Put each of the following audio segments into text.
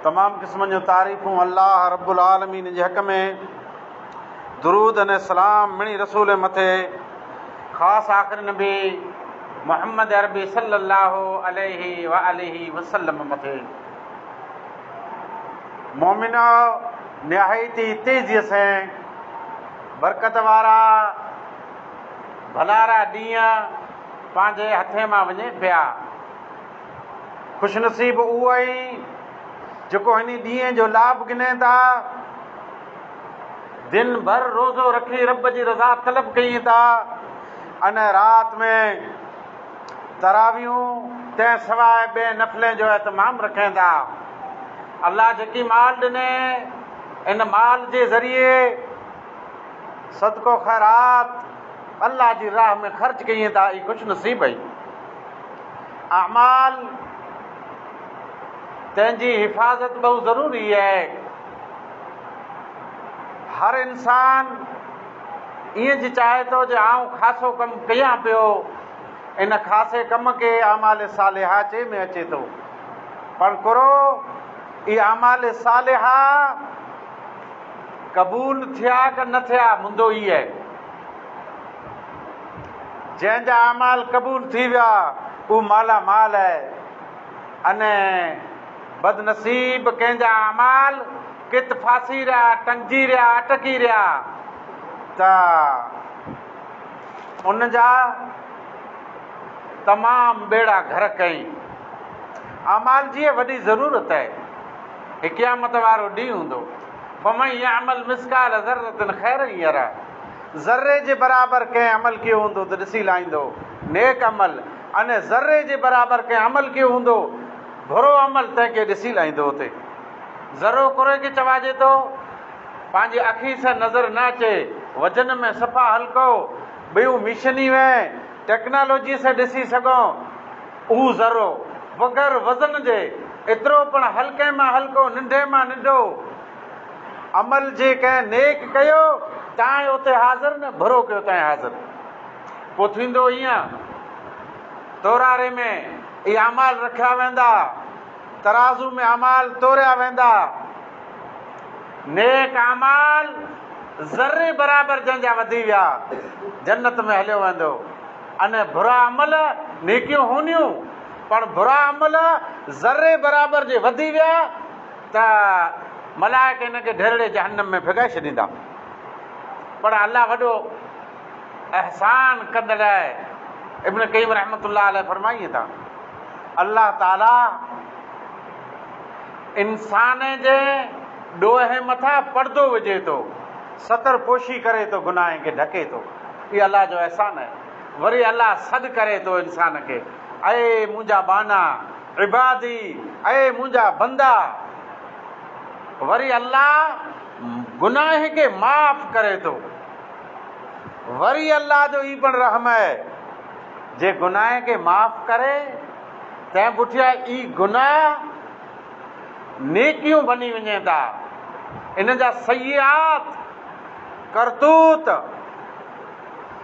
तमाम क़िस्मनि जूं तारीफ़ूं अल्लाह रब्बुल आलमीन जे हक़ में, दुरूद अने सलाम मिणी रसूल मथे, ख़ासि आख़िरी नबी मोहम्मद अरबी सल्लल्लाहु अलैहि व आलिहि वसल्लम मथे। मोमिनो, निहायती तेज़ीअ सां बरकत वारा भलारा ॾींहं पंहिंजे हथे मां वञे पिया। ख़ुशनसीब उहो ई जेको हिन ॾींहं जो लाभ गिने था, दिन भर रोज़ो रखी रब जी रज़ा तलब कयूं था, अने राति में तरावियूं तंहिं सवाइ ॿिए नफ़िले जो एतमाम रखनि था। अल्लाह जेकी माल ॾिने, इन माल जे ज़रिए सदको ख़ैरात अल्लाह जी राह में ख़र्च कयूं था। ई ख़ुशनसीब आई अमाल, तंहिंजी हिफ़ाज़त बहु ज़रूरी आहे। हर इंसान ईअं जी चाहे थो जो आउं ख़ासो कमु कयां पियो, इन ख़ासे कम खे आमाल सालिहा चे में अचे थो। पर करो ई आमाल सालिहा क़बूल थिया कि न थिया, मुंदो ई आहे। जंहिंजा आमाल क़बूल थी विया उहो माला माल आहे, अने बदनसीब कंहिंजा आमाल कित फासी रहिया, टंगजी रहिया, अटकी रहिया, त उन जा तमामु बेड़ा घर कई। आमाल जी वॾी ज़रूरत आहे। हिकु क़यामत वारो ॾींहुं हूंदो, फमन यअमल मिस्काल ज़र्रतिन खैरन यरा। ज़र्रे जे बराबरि कंहिं अमल कयो हूंदो त ॾिसी लाहींदो नेक अमल, अने ज़र्रे जे बराबरि कंहिं अमल कयो हूंदो बुरो अमल, तंहिंखे ॾिसी लाहींदो। हुते ज़रो कुरे खे चवाइजे थो, पंहिंजी अखी सां नज़र न अचे, वज़न में सफ़ा हल्को, ॿियूं मिशनी में टेक्नोलॉजी सां ॾिसी सघूं, उहो ज़रो बग़ैर वज़न जे एतिरो पण हल्के मां हल्को, निंढे मां निंढो अमल जे कंहिं नेक कयो, तव्हां उते हाज़िर न, बुरो कयो तव्हां हाज़िर। पोइ थींदो ईअं, तोरारे में इहे अमाल रखिया वेंदा, तराज़ू में अमाल तोरिया वेंदा। नेक अमाल ज़र्रे बराबरि जंहिंजा वधी विया जन्नत में हलियो वेंदो, अने बुरा अमल नेकियूं हूंदियूं पर बुरा अमल ज़र्रे बराबरि जे वधी विया त मलाइक हिनखे ढेरड़े जहन्नम में फिगाए छॾींदा। पर अल्लाह वॾो अहसान कंदड़ आहे। इब्न क़य्यिम रहमतुल्लाह अलैह फरमाइनि था, अल्लाह ताला इंसान जे ॾोहे मथां पर्दो विझे थो, सतर पोशी करे थो, गुनाह खे ढके थो। इहो अल्लाह जो अहसान आहे। वरी अल्लाह सॾु करे थो इंसान खे, ऐं मुंहिंजा बाना इबादी, ऐं मुंहिंजा बंदा। वरी अल्लाह गुनाह खे माफ़ करे थो। वरी अल्लाह जो ई पण रहम आहे, जे गुनाह खे माफ़ करे तंहिं पुठियां ई गुनाह नेकियूं बनी वञे था। इन जा सय्यात करतूत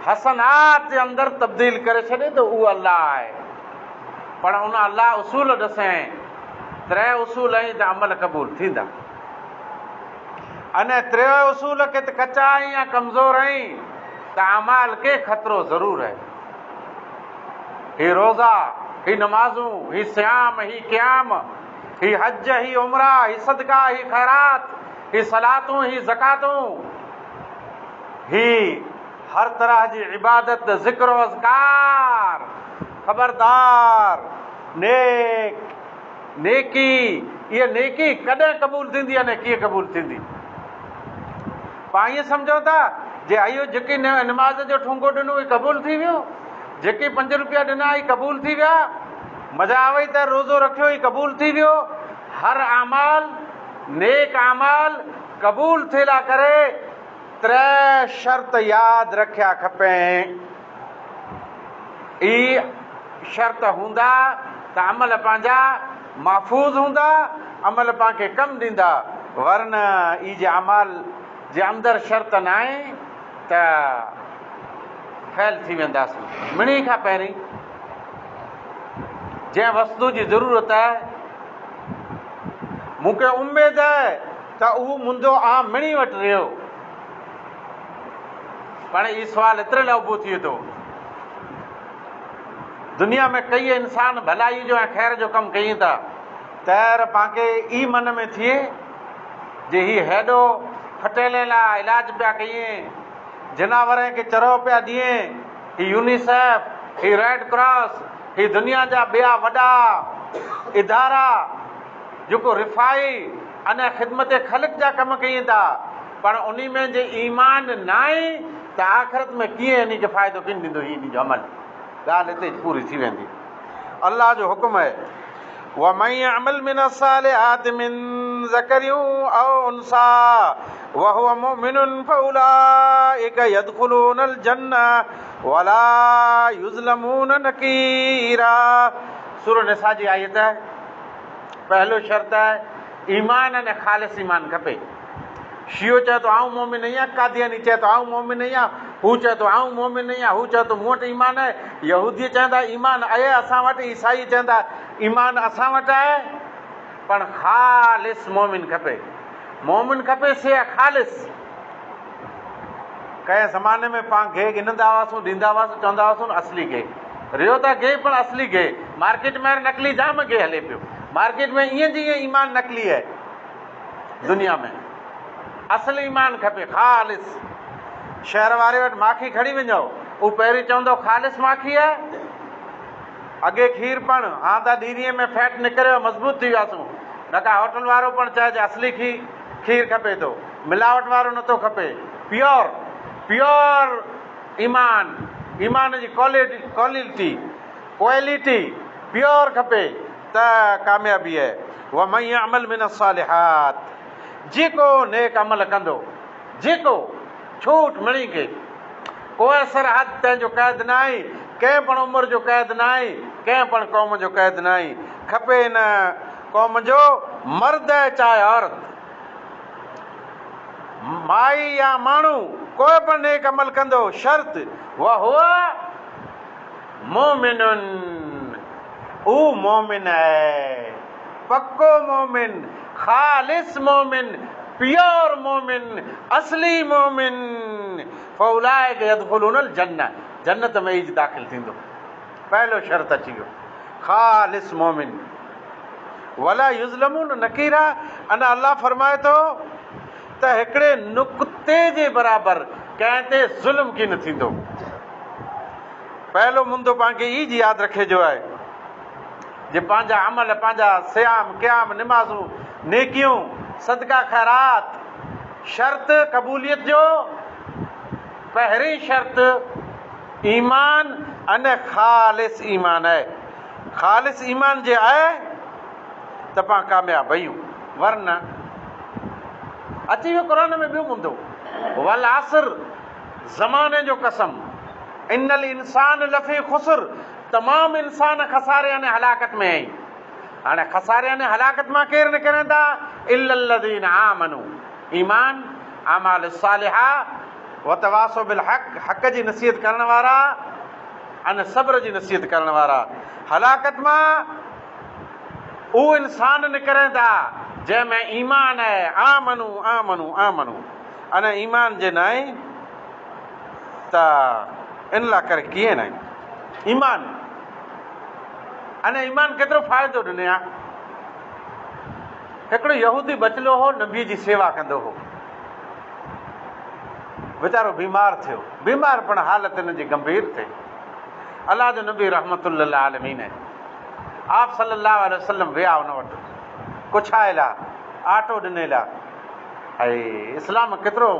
हसनात जे अंदरि तब्दील करे छॾे थो, उहो अल्लाह आहे। पर उन अल्लाह उसूल ॾसें, 3 उसूल आहिनि त अमल क़बूल थींदा। अने 3 उसूल के त कचा आहीं या कमज़ोर आहीं त अमाल खे ख़तरो ज़रूरु आहे। ही रोज़ा, ही नमाज़ूं, ही सियाम, ही क़याम, ही हज, ही उमरा, ही सदका, ही ख़ैरात, ही सलातूं, ही ज़कातूं, ही हर तरह जी इबादत, ज़िक्र व अज़कार, ख़बरदार नेकी। इहा नेकी कॾहिं क़बूल थींदी अने कीअं क़बूल थींदी? पाण ईअं सम्झो था जे इहो जेकी नमाज़ जो ठुंगो ॾिनो ई क़बूल थी वियो, जेके 5 रुपया ॾिना ई क़बूल थी विया, मज़ा आवई त रोज़ो रखियो ई क़बूल थी वियो। हर अमाल, नेक अमाल क़बूल थिए लाइ करे 3 शर्त यादि रखिया खपे। ई शर्त हूंदा त अमल पंहिंजा महफ़ूज़ हूंदा, अमल पाण खे कमु ॾींदा। वरन ई जे अमाल जे अंदरि शर्त न आहे त फेल थी वेंदासीं। मिणी खां पहिरीं जंहिं वस्तु जी ज़रूरत आहे मूंखे उमेद आहे त उहो मुंहिंजो आम मिणी वटि रहियो। पाण इहो सुवालु एतिरे लाइ उभो थिए थो, दुनिया में कई इंसान भलाई जो ऐं ख़ैर जो कमु कयूं था, तैर पाणखे ई मन में थिए जे हीउ हेॾो फटेले लाइ इलाज पिया कयूं, जनावरनि खे चरो पिया ॾिए, ही यूनिसेफ, ही रेड क्रॉस, ही दुनिया जा ॿिया वॾा इदारा जेको रिफ़ाई अने ख़िदमत ख़ल्क़ जा कम कयूं था, पर उन में जे ईमान न आहे त आख़िरत में कीअं इन खे फ़ाइदो किन ॾींदो इन जो अमल। ॻाल्हि हिते पूरी थी वेंदी। अल्लाह जो हुकुम आहे وَمَن يَعْمَلْ مِنَ الصَّالِحَاتِ مِن ذَكَرٍ أَوْ أُنثَىٰ وَهُوَ مُؤْمِنٌ فَأُولَٰئِكَ يَدْخُلُونَ الْجَنَّةَ وَلَا يُظْلَمُونَ نَقِيرًا। सूरह निसा जी आयत है। पहलो शर्त है ईमान अने ख़ालिस ईमान खपे। शियो चए थो आऊं मोमिन आहियां, कादियानी चए थो आऊं मोमिन आहियां, हू चए थो आऊं मोमिन आहियां, हू चए थो मूं वटि ईमान आहे, यहूदी चवंदा ईमान आहे असां वटि, ईसाई चवंदा ईमान असां वटि आहे, पर ख़ालिस मोमिन खपे। मोमिन खपे से ख़ालिस। कंहिं ज़माने में पाण गे गिनंदा हुआसीं, ॾींदा हुआसीं, चवंदा हुआसीं असली गे रहियो था, गे पण असली गे। मार्केट में नकली जाम गे हले पियो। मार्केट में ईअं जीअं ईमान नकली आहे दुनिया में। असली ईमान खपे ख़ालिस। शहर वारे वटि माखी खणी वञो, हू पहिरीं चवंदो ख़ालिस माखी आहे, अॻे खीर पण, हा त ॾीरीअ में फैट निकिरियो मज़बूत थी वियासीं। न का होटल वारो पण चइजे असली खीर खपे थो, मिलावट वारो नथो खपे। प्योर ईमान, ईमान जी क्वालिटी प्योर खपे त कामयाबी आहे। وَمَن يَعْمَلْ مِنَ الصَّالِحَاتِ जेको नेक अमल कंदो, जेको छूट मिणी के कोई सरहद तंहिंजो क़ैद न आहे, कंहिं पण उमिरि जो क़ैद न आहे, कंहिं पण क़ौम जो क़ैद न आहे। खपे न क़ौम जो मर्द चाहे औरत, माई या माण्हू, कोई पण नेक अमल कंदो, शर्त वहुव मोमिनुन, हू मोमिन आहे, पक्को मोमिन, ख़ालिस मोमिन, प्योर मोमिन, असली मोमिन। फौलाइक यदखुलूनल जन्नह, जन्नत में ई दाख़िल थींदो। पहलो शर्त अची वियो ख़ालिस मोमिन। वला युज़लमून नकीरा, अना अल्लाह फरमाए थो त हिकिड़े नुक़्ते जे बराबरि कंहिं ते ज़ुल्म की न थींदो। पहलो मुंदो पाणखे ई जी यादि रखे जो आहे जे पंहिंजा अमल, पंहिंजा सियाम क़याम निमाज़ूं नेकियूं सदका ख़ैरात, शर्त क़बूलियत जो पहिरीं शर्त ईमान अने ख़ालिस ईमान आहे। ख़ालिस ईमान जे आहे त पाण कामयाबु आहियूं, वरना अची वियो क़ुरान में ॿियो मुंदो वल आसर, ज़माने जो कसम, इन्नल इंसान लफ़ी ख़ुसर, तमामु इंसान खसारे अने हलाकत में आहिनि। हाणे खसारे अने हलाकत मां केरु निकिरंदा? इल्लल्लज़ीन आमनू, ईमान, अमाल सालिहा, वतवासो बिल हक़, हक़ जी नसीहत करण वारा अने सब्र जी नसीहत करण वारा। हलाकत मां उहो इंसान निकिरंदा जंहिंमें ईमान आहे, आमनू आमनू आमनू, अने ईमान जे न आहे त इन लाइ करे कीअं न आहे ईमान। अने ईमान केतिरो फ़ाइदो ॾिने आहे। हिकिड़ो यहूदी बचलो हो, नबी जी सेवा कंदो हो, वीचारो बीमार थियो, बीमार पण हालत हिन जी गंभीर थिए। अलाह जो नबी रहमतुल्लिल आलमीन आहे, आप सल्लल्लाहु अलैहि वसल्लम विया हुन वटि, कुछाए ला, आटो ॾिने ला। ऐं इस्लाम केतिरो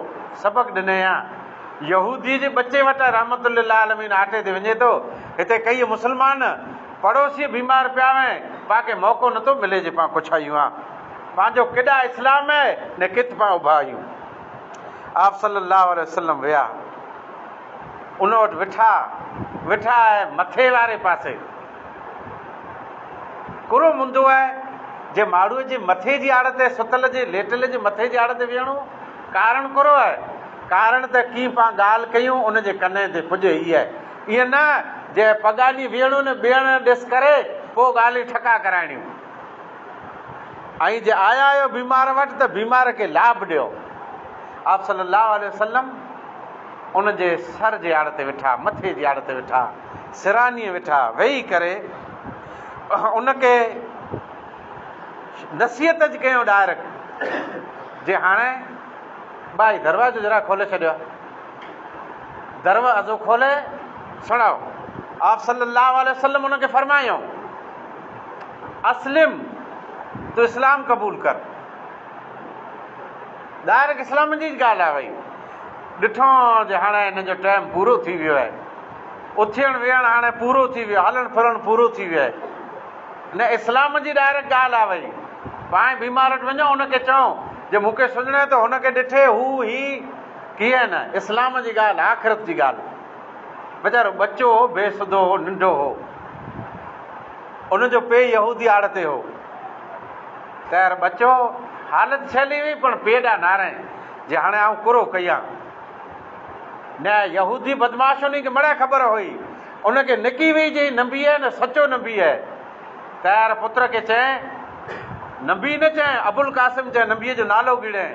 सबक़ु ॾिने आहे। यहूदी जे बचे वटि रहमतुल्लिल आलमीन आटे ते वञे थो, हिते कई मुस्लमान पड़ोसी बीमार पिया आहिनि, पाणखे मौक़ो नथो मिले जे पाण कुछायूं आहे। पंहिंजो केॾा इस्लाम आहे न किथ पाण उभा आहियूं। आप सल्लल्लाहु अलैहि वसल्लम विया, उन वटि वेठा आहे मथे वारे पासे। कुरो मुंदो आहे जे माण्हूअ जे मथे जी आड़ ते, सुतल जे लेटल जे मथे जी आड़ ते वेहणो, कारण कुरो आहे। कारण त कीअं पाण ॻाल्हि कयूं उनजे कन ते पुॼे ई आहे। ईअं न जे पगानी वेहणो न ॿियण ॾिस करे पोइ ॻाल्हियूं ठका कराइणियूं। ऐं जे आया आहियो बीमार वटि त बीमार खे लाभ ॾियो। आप सल्लल्लाहु अलैहि वसल्लम उन जे सर जे आड़ ते वेठा, मथे जी आड़ ते वेठा, सिरानीअ वेठा, वेही करे उनखे नसीहत जी कयूं डायरेक्ट जे हाणे भाई दरवाज़ो जरा खोले छॾियो, दरवाज़ो खोले सुणाओ। आप सल्लल्लाहु अलैहि वसल्लम उनखे फरमायो अस्लिम, तूं इस्लाम क़बूल कर। डायरेक्ट इस्लाम जी ॻाल्हि आहे। भई ॾिठो जे हाणे हिन जो टाइम पूरो थी वियो आहे, उथण वेहण हाणे पूरो थी वियो, हलणु फिरणु पूरो थी वियो आहे, न इस्लाम जी डायरेक्ट ॻाल्हि आहे। भई पाण बीमार वटि वञो, हुनखे चओ जे मूंखे सुञाणे थो, हुनखे ॾिठे हू ही कीअं न, इस्लाम जी ॻाल्हि, आख़िरत जी ॻाल्हि। वीचारो बच्चो हो, बेसुधो हो, नंढो हो, उनजो पे यहूदी आड़ ते हो, त यार बच्चो हालत छली हुई पण पेॾा नारायण जे हाणे आउं कुरो कयां न। यहूदी बदमाश उन खे मड़े ख़बर हुई, उनखे निकी हुई जे नबी आहे न, सचो नबी आहे। त यार पुत्र खे चए, नबी न चए, अबुल कासिम चए, नबीअ जो नालो गिड़े।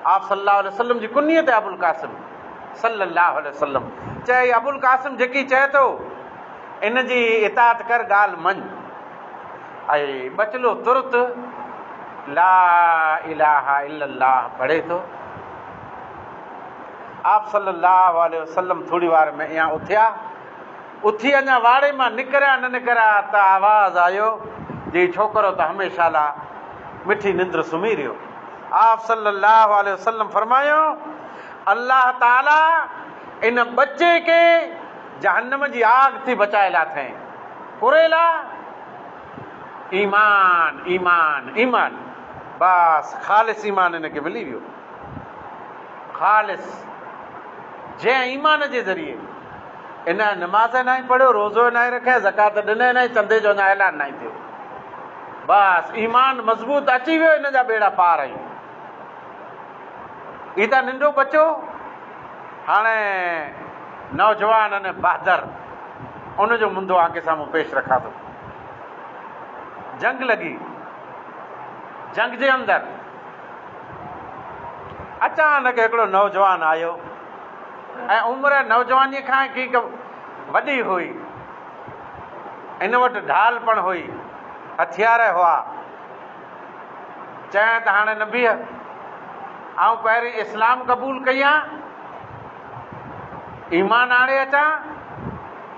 आप सल्लल्लाहु अलैहि वसल्लम जी कुनियत आहे अबुल कासिम सल्लल्लाहु अलैहि वसल्लम। चए अबुल कासिम जेकी चए थो इन जी इताअत कर, ॻाल्हि मञ। ऐं बचलो तुरत ला इलाहा इल्लल्लाह पढ़े थो। आप सल्लल्लाहु अलैहि वसल्लम थोरी वार में इहा उथिया, उथी अञा वाड़े मां निकिरिया न निकिरिया त आवाज़ आयो जे छोकिरो त हमेशह लाइ मिठी निंद्र सुम्ही रहियो। आप सल्लल्लाहु अलैहि वसल्लम फरमायो अल्लाह ताला इन बच्चे खे जहन्नम जी आग थी बचाए लाथई। कुरेला ईमान ईमान ईमान, बस ख़ालिस ईमान हिनखे मिली वियो। ख़ालिस जंहिं ईमान जे ज़रिए इन नमाज़ न पढ़ियो, रोज़ो न रखे, ज़कात ॾिने न, चंदे जो न ऐलान न थियो, बसि ईमान मज़बूत अची वियो, इन जा बेड़ा पार आहियूं। ही त नंढो बच्चो हाणे नौजवान अने बहादुर उनजो मुंदो आंखे साम्हूं पेश रखां थो। जंग लॻी, जंग जे अंदरि अचानक हिकिड़ो नौजवान आयो ऐं उमिरि नौजवानीअ खां की वॾी हुई, इन वटि ढाल पण हुई, हथियार हुआ। चए त हाणे नबी आउं पहिरीं इस्लाम क़बूल कयां, ईमान आणे अचां,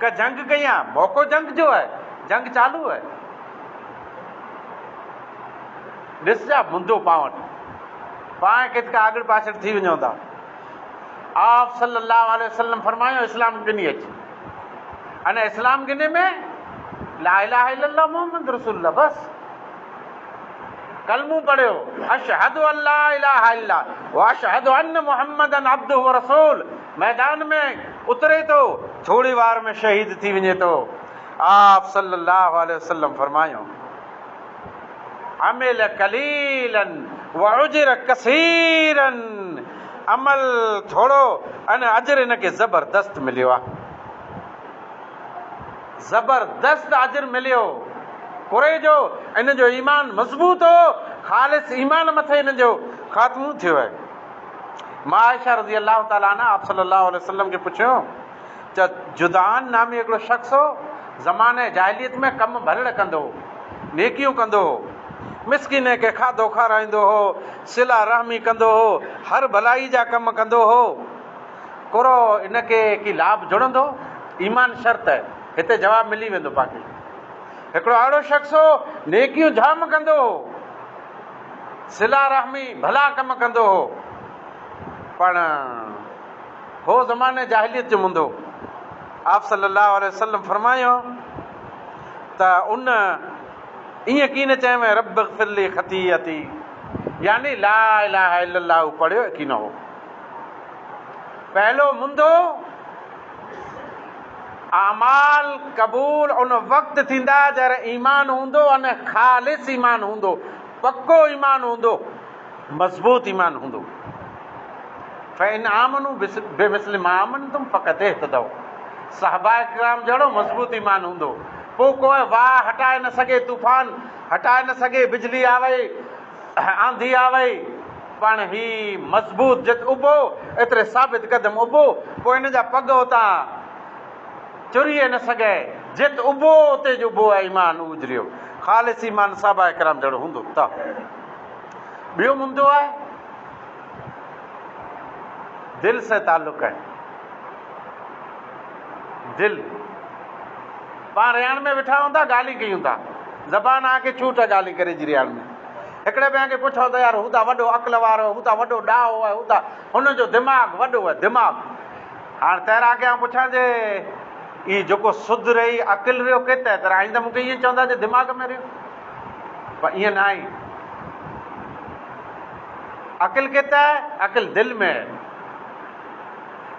क जंग कयां? मौक़ो जंग जो आहे, जंग चालू आहे। ॾिसजा मुंदो पां वटि, पाण किथका आॻिड़ पाछड़ थी वञूं था। आप सल्लल्लाहु अलैहि वसल्लम फरमायो इस्लाम गिनी अचे, अने इस्लाम गिने में ला इलाहा इल्लल्लाह मुहम्मद रसूलुल्लाह, बस कलमू पढ़ियो, अशहदु अल्ला इलाहा इल्ला व अशहदु अन्न मुहम्मदन अब्दुहु व रसूल। मैदान में उतरे थो, थोड़ी वार में शहीद थी वञे थो। आप सल्लल्लाहु अलैहि वसल्लम फरमायो अमिल कलीलन व उजर कसीरन, अमल थोड़ो अने अजर हिनखे ज़बरदस्त मिलियो आहे, ज़बरदस्त अजर मिलियो। कुरे जो इन जो ईमान मज़बूत हो, ख़ालिस ईमान मथे हिन जो ख़ात्मो थियो आहे। मां आयशा रज़ी अल्लाह ताला अन्हा आप सल्लल्लाहु अलैहि वसल्लम खे पुछियो त जुदान नामी हिकिड़ो शख़्स हो, ज़माने जाहिलियत में कमु भरड़ कंदो हो, नेकियूं कंदो हो, मिसकिन खे खाधो खाराईंदो हो, सिला रहमी कंदो हो, हर भलाई जा कम कंदो हो। कुरो इनखे की लाभ जुड़ंदो? ईमान शर्त आहे, हिते जवाबु मिली वेंदो पाण। हिकिड़ो अहिड़ो शख़्स हो, नेकियूं जाम कंदो हो, सिला रहमी भला कम कंदो हो, पण हो ज़माने जाहिलियत जो मुंदो। आप सल्लल्लाहु अलैहि वसल्लम फरमायो त उन ईअं की न चएं रब ग़फिरली ख़तीअती, यानी ला इलाहा इल्लल्लाह पढ़ियो की न हो। पहलो मुंदो आमाल क़बूल उन वक़्तु थींदा जॾहिं ईमान हूंदो अने ख़ालिस ईमान हूंदो, पक्को ईमान हूंदो, मज़बूत ईमान हूंदो। फ़इन आमनू बेमिस्लि मा आमनतुम फ़क़द इह्तदौ, सहाबाए किराम जहिड़ो मज़बूत ईमान हूंदो। पोइ कोई वाह हटाए न सघे, तूफ़ान हटाए न सघे, बिजली आवे, आंधी आ वई पण ही मज़बूत जित उभो एतिरे साबित क़दम उभो, पोइ हिन जा पग उतां चुरी न सघे, जित उभो उते जो उभो आहे ईमान उजरियो। ख़ालिस ईमान साहबा किराम जहिड़ो हूंदो त ॿियो हूंदो आहे दिलि सां तालुक़ आहे। दिलि पाण रियाण में वेठा हूंदा ॻाल्हि कयूं था, ज़बान आके छूट आहे ॻाल्हि करे जी रियाण में। हिकिड़े ॿिए खे पुछो त यार हू त वॾो अक़ल वारो, हू त वॾो ॾाहो आहे, हू त हुनजो दिमाग़ वॾो आहे दिमाग़। हाणे तैराक खे पुछां जे ई जेको सुध रही अक़िल रहियो किथे त आई त मूंखे ईअं चवंदा जे दिमाग़ में रहियो, पर ईअं न आहे। अक़िल किथे आहे? अक़िल दिलि में आहे।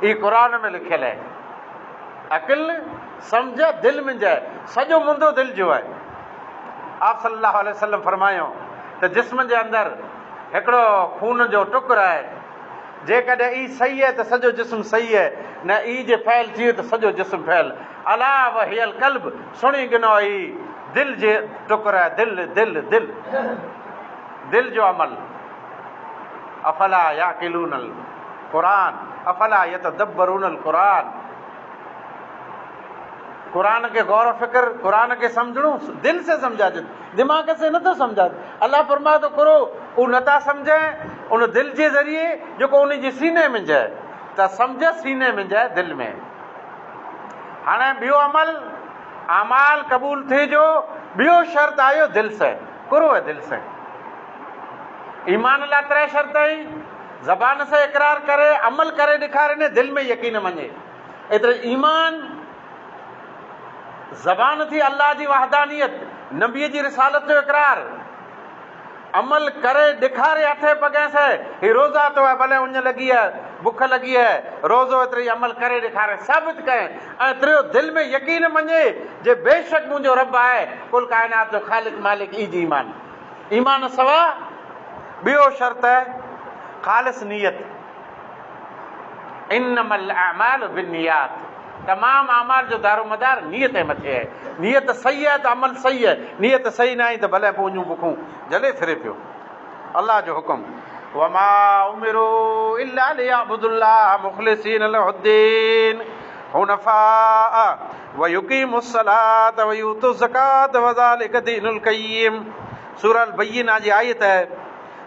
ई क़ुरान में लिखियलु आहे, अक़िल सम्झ दिलि में जाए, सॼो मुंदो दिलि जो आहे। आप सल्लल्लाहु अलैहि वसल्लम फरमायो त जिस्म जे अंदरि हिकिड़ो खून जो टुकुर आहे, जेकॾहिं ई सही आहे त सॼो जिस्म सही आहे, न ई जे फैल थी वियो त सॼो जिस्म फैल। अला वहियल क़ल्ब, सुणी गिनो ई दिलि जे टुकुर आहे। दिलि दिलि दिलि दिलि जो अमल। अफला याकिलूनल क़ुरान अफला यतदब्बरूनल क़ुरान। क़ुरान खे गौर फ़िक्र, क़ुरान खे सम्झणो दिलि से सम्झाइजे, दिमाग़ से नथो सम्झाए। अलाह फरमाए थो करो हू नथा सम्झे उन दिलि जे ज़रिए जेको उन जे सीने में जाए, त सम्झ सीने में जाए दिलि में। हाणे ॿियो अमल अमाल क़बूल थिए जो ॿियो शर्त आयो दिलि से, कुरो आहे दिलि से। ईमान लाइ 3 शर्त आई, ज़बान से इक़रार करे, अमल करे ॾेखारे ने, दिलि में यकीन मञे। एतिरे ईमान ज़बान थी अल्लाह जी वहदानियत, नबीअ जी रिसालत जो इक़रार, अमल करे ॾेखारे हथे पगे से ही रोज़ा तो है, भले उञ लॻी आहे, बुख लॻी आहे, रोज़ो एतिरी अमल करे ॾेखारे साबित कए, ऐं टियों दिलि में यकीन मञे जे बेशक मुंहिंजो रब आहे, कुल काइनात जो ख़ालिक मालिक। ई जी ईमान। ईमान सवा ॿियो शर्त आहे ख़ालिस नियत। इन्नमल अअमालु बिन्नियात, तमामु अमाल जो दारोमदार नियत जे मथे आहे। नियत सही आहे त अमल सही आहे, नियत सही न आहे त भले पूंजूं बुखूं जले फिरे पियो। अल्लाह जो हुकुम वमा उमिरू इल्ला लियअबुदुल्लाह मुख़लिसीन लहुद्दीन हुनफा व युक़ीमुस्सलात व यूतुज़ ज़कात व ज़ालिका दीनुल क़य्यिम। सूरह अल बय्यिना जी आयत है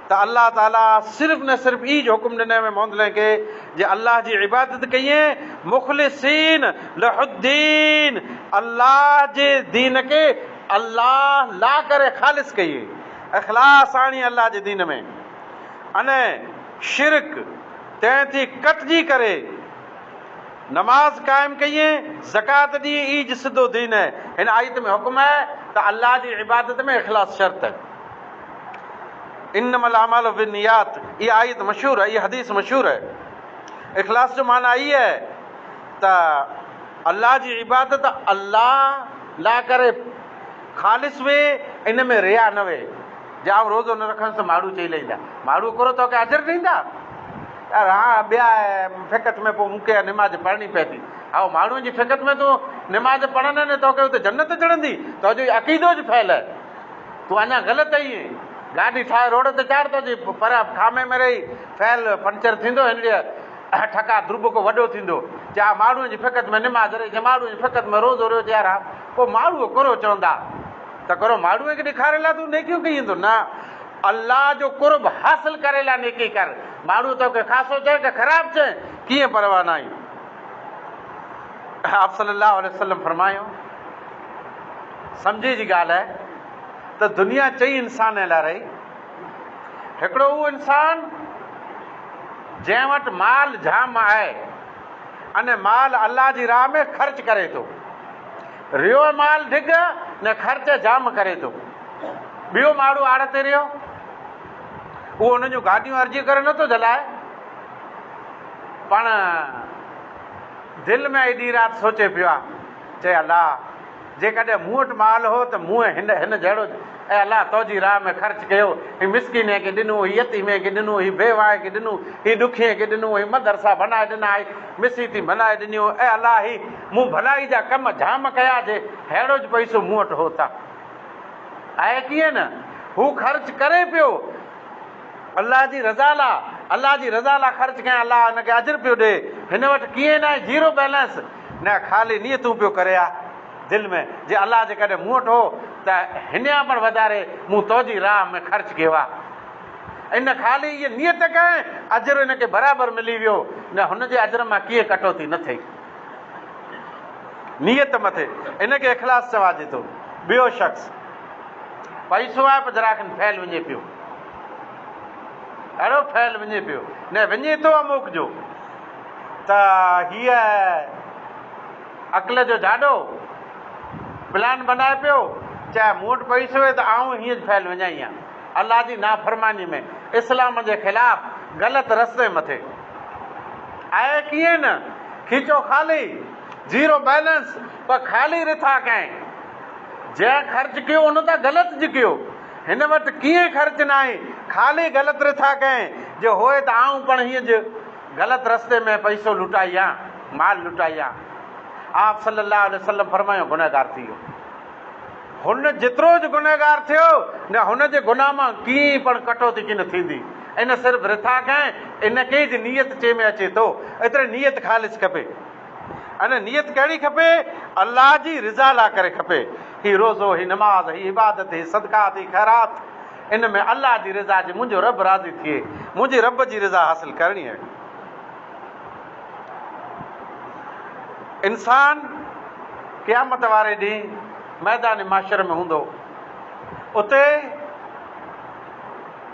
त अल्लाह ताला सिर्फ़ न सिर्फ़ ई जो हुकुम ॾिने में मोहम्मद खे जे अल्लाह जी इबादत कईं मुख़लिसीन लहुद्दीन, अल्लाह जे दीन खे अल्लाह ला करे ख़ालिस कईं, इख़लास आणी अल्लाह जे दीन में। अने शिरक तंहिं थी कटिजी करे नमाज़ क़ाइमु कईं, ज़कात ॾी, ईज सिधो दीन आहे। हिन आयत में हुकुम आहे त अल्लाह जी इबादत में इख़लास शर्त आहे। इन्नमल अमालु बिन्नियात, इहा आयत मशहूर है, इहा हदीस मशहूर है। इख़लास जो माना ई है त अल्लाह जी इबादत अल्लाह ला करे ख़ालिस वे, इन में रिया न वे। जाम रोज़ो न रखनि त माण्हू चई लाहींदा, माण्हू करो तोखे अजर ॾींदा यार, हा ॿिया फ़िक़त में पोइ मूंखे निमाज़ पढ़णी पए थी। हा माण्हूअ जी फ़िक़त में तूं निमाज़ पढ़ंदे न तोखे हुते जन्नत चढ़ंदी, तुंहिंजो अक़ीदो ज फैल आहे, तूं अञा ग़लति आई आहीं। गाॾी ठाहे रोड ते चाढ़ थो जी, पर खामे में रही फैल पंचर थींदो, हिन ठका ध्रुब को वॾो थींदो। जा माण्हूअ जी फ़िक़त में निमाज़ रही, माण्हूअ जी फ़िक़त में रोज़ो रोज़ यार, पोइ माण्हूअ कुरो चवंदा त करो माण्हूअ खे ॾेखारे लाइ तूं नेकियूं कई ईंदो न, अल्लाह जो कुर्ब हासिल करे लाइ नेकी कर। माण्हू तोखे ख़ासो चए कि ख़राबु चए, कीअं परवाह न आई। आप सल्लल्लाहु अलैहि वसल्लम फरमायो, सम्झे जी ॻाल्हि आहे त दुनिया चई इंसान लाइ रही। हिकिड़ो उहो इंसान जंहिं वटि माल जाम आहे अने माल अल्लाह जी राह में ख़र्च करे थो, रियो माल ढिग न ख़र्च जाम करे थो। ॿियो माण्हू आड़ते रहियो, उहो हुन जूं गाॾियूं अर्ज़ी करे नथो जलाए, पाण दिलि में एॾी राति सोचे पियो आहे, चए अल्लाह जेकॾहिं मूं वटि माल हो त मूं हिन जहिड़ो, ऐं अल्लाह तुंहिंजी राह में ख़र्च कयो, हीउ मिसकिन खे ॾिनो, हीउ यतीमे खे ॾिनो, हीउ बेवाह खे ॾिनो, हीउ ॾुखिए खे ॾिनो, हीउ मदरसा बनाए ॾिना, मिसीती बनाए ॾिनियूं, ऐं अल्लाह ही मूं भलाई जा कम जाम कयासीं, अहिड़ो ज पैसो मूं वटि हो त आहे कीअं न। हू ख़र्च करे पियो, अलाह जी रज़ा लाइ, अलाह जी रज़ा लाइ ख़र्च कयां, अलाह हिनखे अजर पियो ॾे। हिन वटि कीअं न आहे जीरो बैलेंस, न ख़ाली नियतूं पियो करे आहे दिलि में जे अलाह जे कॾहिं मूं वटि हो त हिन जा पण वधारे मूं तुंहिंजी राह में ख़र्च कयो आहे। इन ख़ाली इहा नियत कयां अजर हिनखे बराबरि मिली वियो, न हुनजे अजर मां कीअं कटौती न थिए, नियत मथे। इनखे इख़लास चवाइजे थो। ॿियो शख़्स पैसो आहे पर जरा खनि फैल वञे पियो, अहिड़ो फैल वञे पियो, न वञे थो अमुक जो त हीअ अक़ल जो जाॾो प्लान बनाए पियो, चाहे मूं वटि पैसो आहे त आऊं हीअं फैल वञाई आहे अलाह जी नाफ़रमानी में, इस्लाम जे ख़िलाफ़ ग़लति रस्ते मथे आहे। कीअं न खीचो ख़ाली जीरो बैलेंस, पर ख़ाली रिथा कयईं, जंहिं ख़र्च कयो उन त ग़लति जी कयो, हिन वटि कीअं ख़र्च न आहे, ख़ाली ग़लति रिथा कयईं जो होए त आऊं पण हीअं जो ग़लति रस्ते में पैसो लुटाई आहे, माल लुटाई आहे। आप सल्लल्लाहु अलैहि वसल्लम फरमायो गुनहगार थी वियो। हुन जेतिरो ज गुनहगार थियो न हुनजे गुनाह मां कीअं पण कटौती की न थींदी। इन सिर्फ़ु रिथा कयईं, इनखे जी नियत चे में अचे थो, एतिरे नियत ख़ालिस खपे। अने नियत कहिड़ी खपे, अलाह जी रिज़ा लाइ करे खपे। ही रोज़ो, ही नमाज़, ही इबादत, ही सदक़ात, ही ख़ैरात, इन में अलाह जी रिज़ा जी, मुंहिंजो रब राज़ी थिए, मुंहिंजे रब जी रिज़ा हासिल करणी आहे। इंसान क़यामत वारे ॾींहुं मैदान माशर में हूंदो, उते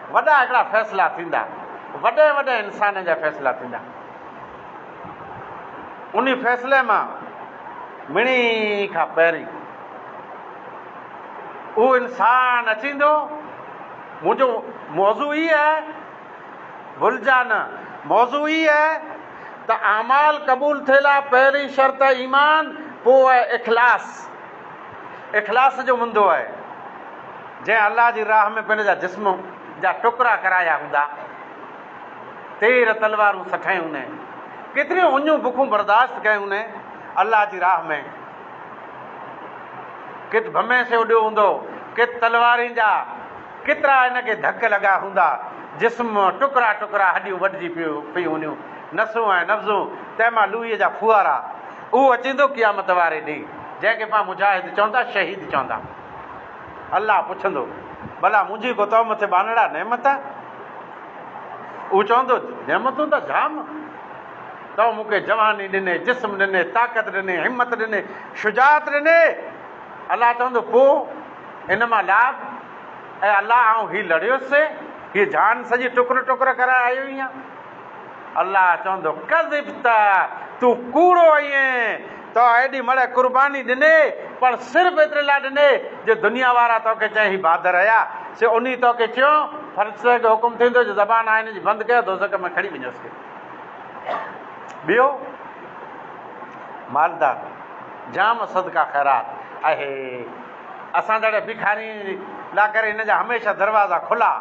वॾा हिकिड़ा फ़ैसिला थींदा, वॾे वॾे इंसान जा फ़ैसिला थींदा। उन फ़ैसिले मां मिणी खां पहिरीं उहो इंसान अचींदो। मुंहिंजो मौज़ू ई आहे, भुलिजा न, मौज़ू ई आहे त अमाल क़बूल थियल आहे, पहिरीं शर्त ईमान, पोइ आहे इख़लास। इख़लास जो मुंदो आहे, जंहिं अलाह जी राह में पंहिंजा जिस्म जा टुकड़ा कराया हूंदा, 13 तलवारूं सठायूं न, केतिरियूं उञूं बुखूं बर्दाश्त कयूं न अलाह जी राह में, कित भमे से उॾियो हूंदो, कित तलवारनि जा केतिरा हिनखे धक लॻा हूंदा, जिस्म टुकड़ा टुकड़ा, हॾियूं वढिजी पियूं हूंदियूं, नसूं ऐं नफ़्ज़ूं, तंहिंमां लूहीअ जा फुआरा। उहो अचींदो क़यामत वारे ॾींहुं, जंहिंखे पाण मुजाहिद चवंदा, शहीद चवंदा। अलाह पुछंदो, भला मुंहिंजी को तो मथे बानड़ा नेमत आहे? उहो चवंदो, नेमतूं त जाम, तो मूंखे जवानी ॾिने, जिस्म ॾिने, ताक़त ॾिने, हिमत ॾिने, शुजात ॾिने। अलाह चवंदो, पोइ इन मां लाभ? ऐं अलाह आऊं हीउ लड़ियोसि, हीअ जान सॼी टुकर टुकर कराए आयो ई आहे। अलाह चवंदो, कज़िब्ता, तूं कूड़ो आईं, तो एॾी मड़े क़ुर्बानी ॾिने, पर सिर्फ़ु एतिरे लाइ ॾिने जो दुनिया वारा तोखे चई हीउ बहादुर आया, से उन तोखे चयो, फ़रिश्ते खे हुकुम थींदो जो ज़बान आहे हिनजी बंदि कयो, दोज़ख में खणी वञोसि। ॿियो मालदार, जाम सदका ख़ैरात आहे। असां जहिड़े भिखारी लाइ करे हिन जा हमेशह दरवाज़ा खुला,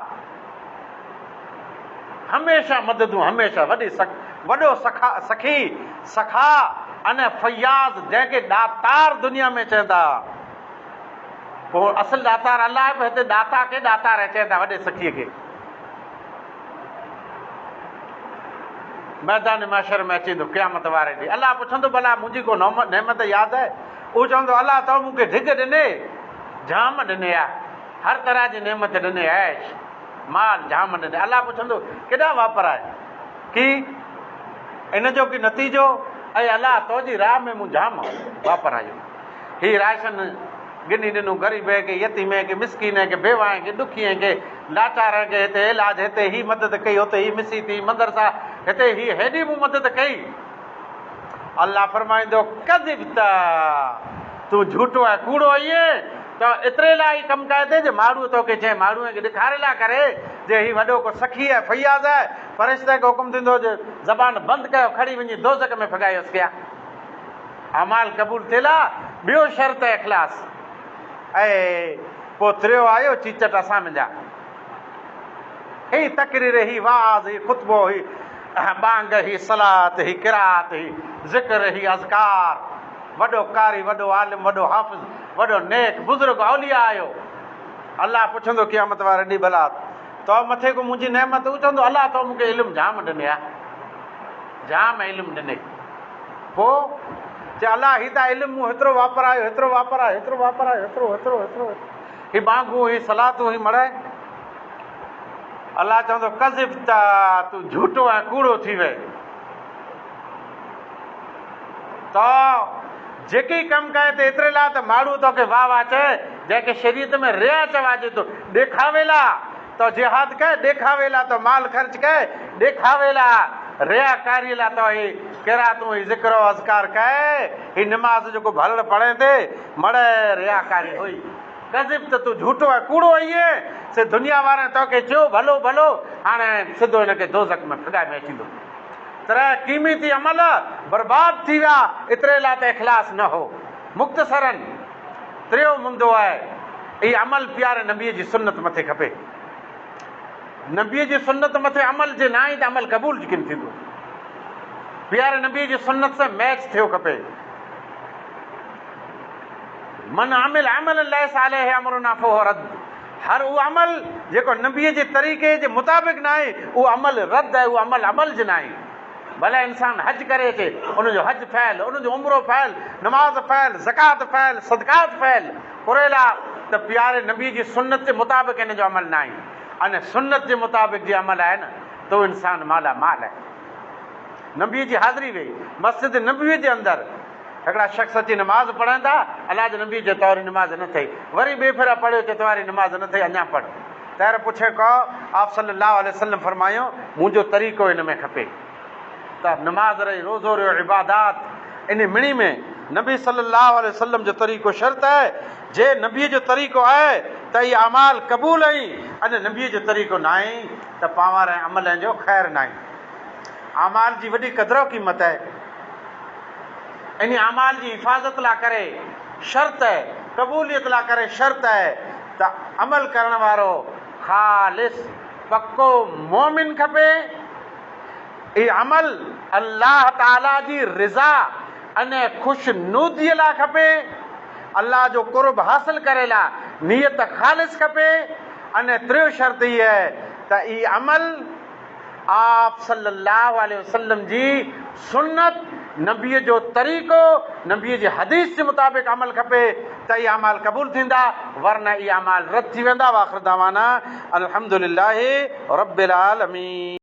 हमेशह मददूं, हमेशह वॾो सखी सखा अने फयाज़, जंहिंखे ॾातार दुनिया में चवंदा। पोइ असुल ॾातार अलाह आहे, हिते ॾाता खे ॾातार चवंदा, वॾे सखीअ खे। मैदान माशर में अचींदो क़यामत वारे ॾींहुं। अलाह पुछंदो, भला मुंहिंजी को नेमत यादि आहे? उहो चवंदो, अलाह तो मूंखे ढिग ॾिने, जाम ॾिने आहे, हर तरह जी नेमत ॾिने, ऐश माल जाम ॾिने। अलाह पुछंदो, केॾा वापराए की इन जो की नतीजो? ऐं अलाह तुंहिंजी राह में मूं जाम वापरायो। हीउ राशन गिनी ॾिनूं ग़रीब खे, यतीम खे, मिसकीन खे, बेवाह खे, ॾुखीअ खे, लाचार खे, हिते इलाज, हिते ही मदद कई, हुते ही मिसी थी, मदरसा हिते ही, हेॾी मूं मदद कई। अलाह फरमाईंदो, कज़िब्ता, तूं झूठो आहे, कूड़ो आईं, त एतिरे लाइ कमु कयो अथई जो माण्हू तोखे चए, माण्हूअ खे ॾेखारे लाइ करे जे हीउ वॾो को सखी आहे, फयाज़ आहे, फ़रिश्ते खे हुकुम थींदो जो ज़बान बंदि कयो, खणी वञी दोज़ख में फॻायोसि कया। अमाल क़बूल थियल आहे। ॿियो शर्त इख़लास। ऐं पोइ त्रियो आयो चीचट असां मुंहिंजा, ही तकरीर, ही वाज़, ही ख़ुतबो, ही बांग, ही सलात, ही क़िरात, ही ज़िक्र, ही अज़कार, वॾो कारी, वॾो आलिम, वॾो हाफ़िज़, वॾो नेक बुज़ुर्ग औलिया आयो। अलाह पुछंदो क़यामत वारे ॾींहुं, भला तो मथे को मुंहिंजी नेमत हू चवंदो अलाह तो मूंखे इल्मु जाम ॾिने आहे, जाम इल्मु ॾिने। पोइ चए अलाह हीउ त इल्मु मूं हेतिरो वापरायो, हेतिरो वापरायो, हेतिरो वापरायो, हेतिरो हेतिरो हेतिरो हीउ बांगूं, हीउ सलातूं, हीउ मड़ाए। अलाह चवंदो कज़िब त तूं झूठो ऐं कूड़ो थी वए। तो जेके कमु कए त एतिरे लाइ त माण्हू तोखे वाह वाह चए, जंहिंखे शरीयत में रिया चवाइजे थो, ॾेखावे लाइ तो जिहाद कए, ॾेखावे लाइ तो माल ख़र्च कए, ॾेखावे लाइ रियाकारी लाइ तो ही किरातूं, ही ज़िक्र अज़कार कए, ही नमाज़ जेको भलड़ पढ़े थे मड़े रियाकारी हुई। कज़िब त तूं झूठो ऐं कूड़ो आईं से दुनिया वारनि तोखे चयो भलो भलो, हाणे सिधो हिनखे दोज़ख में फिगाए में अची वेंदो। तरह क़ीमती अमल बर्बाद थी विया, एतिरे लाइ त इख़लास न हो। मुख़्तसरन टियों मुंदो आहे हीउ अमल प्यारे नबीअ जी सुन्नत मथे खपे। नबीअ जी सुन्नत मथे अमल जे न आई त अमल क़बूल किन थींदो। प्यारे नबीअ जी सुन्नत सां मैच थियो खपे। मन अमिल अमल लैसा अलैहि अमरुना फहुव रद्द। हर उहो अमल जेको नबीअ जे तरीक़े जे मुताबिक़ न आहे उहो अमल रद्द आहे, उहो अमल अमल जो न आहे। भले इंसान हज करे अचे, उनजो हज फैल, उनजो उमरो फैल, नमाज़ फैल, ज़कात फैल, सदकात फैल, कुरेला त प्यारे नबी जी सुन्नत जे मुताबिक़ हिन जो अमल न आहे। अने सुन्नत जे मुताबिक़ जे अमल आहे न तो इंसान माला माल आहे। नबीअ जी हाज़िरी वेई मस्जिद नबीअ जे अंदरि, हिकिड़ा शख़्स अची नमाज़ पढ़नि था, अलाह जे नबी जे तौर नमाज़ न थिए, वरी ॿिए भेरा पढ़ियो चए तवारी नमाज़ न थिए, अञा पढ़। तैर पुछे को आप सल्लल्लाहु अलैहि वसल्लम फरमायो मुंहिंजो तरीक़ो हिन में खपे। त नमाज़ रही, रोज़ो रहियो, इबादात, इन मिणी में नबी सल्लल्लाहु अलैहि वसल्लम जो तरीक़ो शर्त आहे। जे नबीअ जो तरीक़ो आहे त इहा अमाल क़बूल आई, अने नबीअ जो तरीक़ो न आहे त पांवार ऐं अमल जो ख़ैर न आहे। अमाल जी वॾी क़दुरु क़ीमत आहे। इन अमाल जी हिफ़ाज़त लाइ करे शर्त आहे, क़बूलियत लाइ करे शर्त आहे त अमल करण वारो ख़ालिस पको मोमिन खपे। इहो अमल अल्लाह ताला जी रिज़ा अने ख़ुशनूदीअ लाइ खपे, अल्लाह जो क़ुर्ब हासिल करे लाइ नियत ख़ालिस खपे। अने टियों शर्त इहा आहे त इहो अमल आप सल्लल्लाहु अलैहि वसल्लम जी सुन्नत, नबीअ जो तरीक़ो, नबीअ जी हदीस जे मुताबिक़ अमल खपे त इहा अमाल क़बूल थींदा, वरना इहा अमाल रद्द थी वेंदा। वाख़िर दावाना अल्हम्दुलिल्लाहि रब्बिल आलमीन।